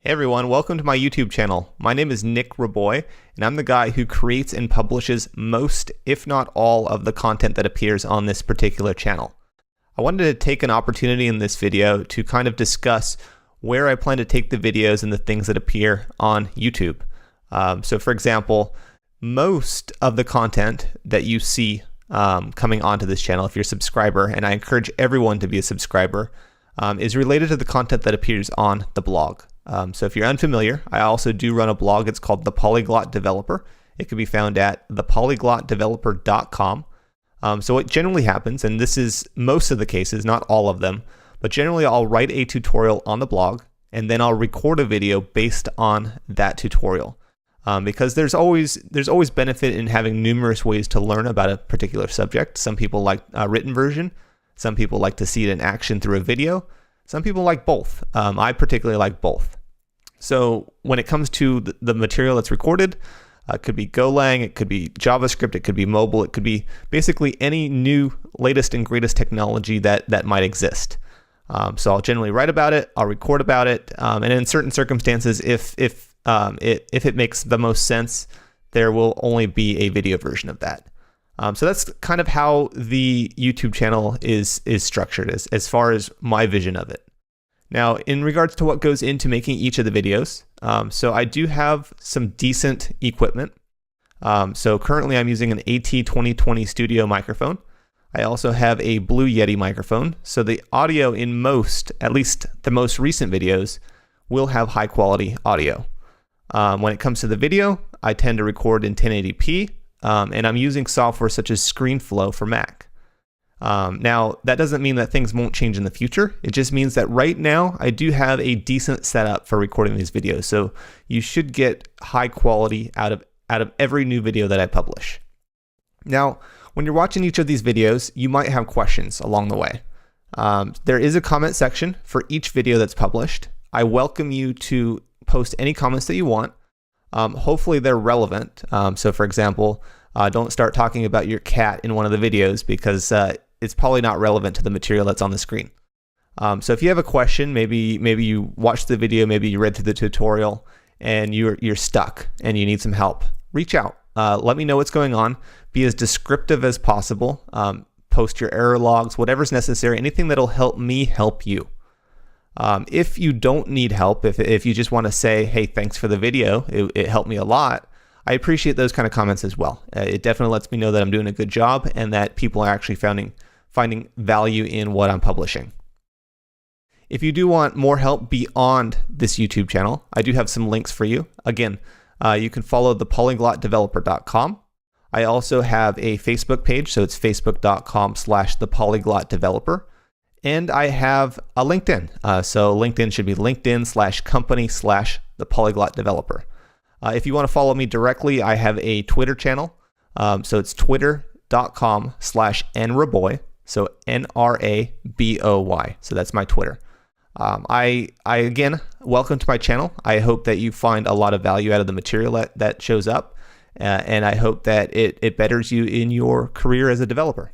Hey everyone, welcome to my YouTube channel. My name is Nic Raboy, and I'm the guy who creates and publishes most, if not all, of the content that appears on this particular channel. I wanted to take an opportunity in this video to kind of discuss where I plan to take the videos and the things that appear on YouTube. So for example, most of the content that you see coming onto this channel, if you're a subscriber, and I encourage everyone to be a subscriber, is related to the content that appears on the blog. So if you're unfamiliar, I also do run a blog. It's called The Polyglot Developer. It can be found at thepolyglotdeveloper.com. So what generally happens, and this is most of the cases, not all of them, but generally I'll write a tutorial on the blog and then I'll record a video based on that tutorial. Because there's always benefit in having numerous ways to learn about a particular subject. Some people like a written version. Some people like to see it in action through a video. Some people like both. I particularly like both. So when it comes to the material that's recorded, it could be Golang, it could be JavaScript, it could be mobile, it could be basically any new latest and greatest technology that might exist. So I'll generally write about it, I'll record about it, and in certain circumstances, if it makes the most sense, there will only be a video version of that. So that's kind of how the YouTube channel is structured as far as my vision of it. Now, in regards to what goes into making each of the videos, so I do have some decent equipment. So currently I'm using an AT2020 Studio microphone. I also have a Blue Yeti microphone. So the audio in most, at least the most recent videos, will have high quality audio. When it comes to the video, I tend to record in 1080p. And I'm using software such as ScreenFlow for Mac. Now, that doesn't mean that things won't change in the future. It just means that right now, I do have a decent setup for recording these videos. So you should get high quality out of every new video that I publish. Now, when you're watching each of these videos, you might have questions along the way. There is a comment section for each video that's published. I welcome you to post any comments that you want. Hopefully they're relevant. So for example, don't start talking about your cat in one of the videos because it's probably not relevant to the material that's on the screen. So if you have a question, maybe you watched the video, maybe you read through the tutorial and you're stuck and you need some help, reach out. Let me know what's going on. Be as descriptive as possible. Post your error logs, whatever's necessary, anything that'll help me help you. If you don't need help, if you just want to say, hey, thanks for the video, it helped me a lot, I appreciate those kind of comments as well. It definitely lets me know that I'm doing a good job and that people are actually finding value in what I'm publishing. If you do want more help beyond this YouTube channel, I do have some links for you. Again, you can follow thepolyglotdeveloper.com. I also have a Facebook page, so it's facebook.com/thepolyglotdeveloper. And I have a LinkedIn. So LinkedIn should be LinkedIn.com/thepolyglotdeveloper. If you want to follow me directly, I have a Twitter channel. So it's twitter.com/nraboy. So NRABOY. So that's my Twitter. I again, welcome to my channel. I hope that you find a lot of value out of the material that shows up. And I hope that it betters you in your career as a developer.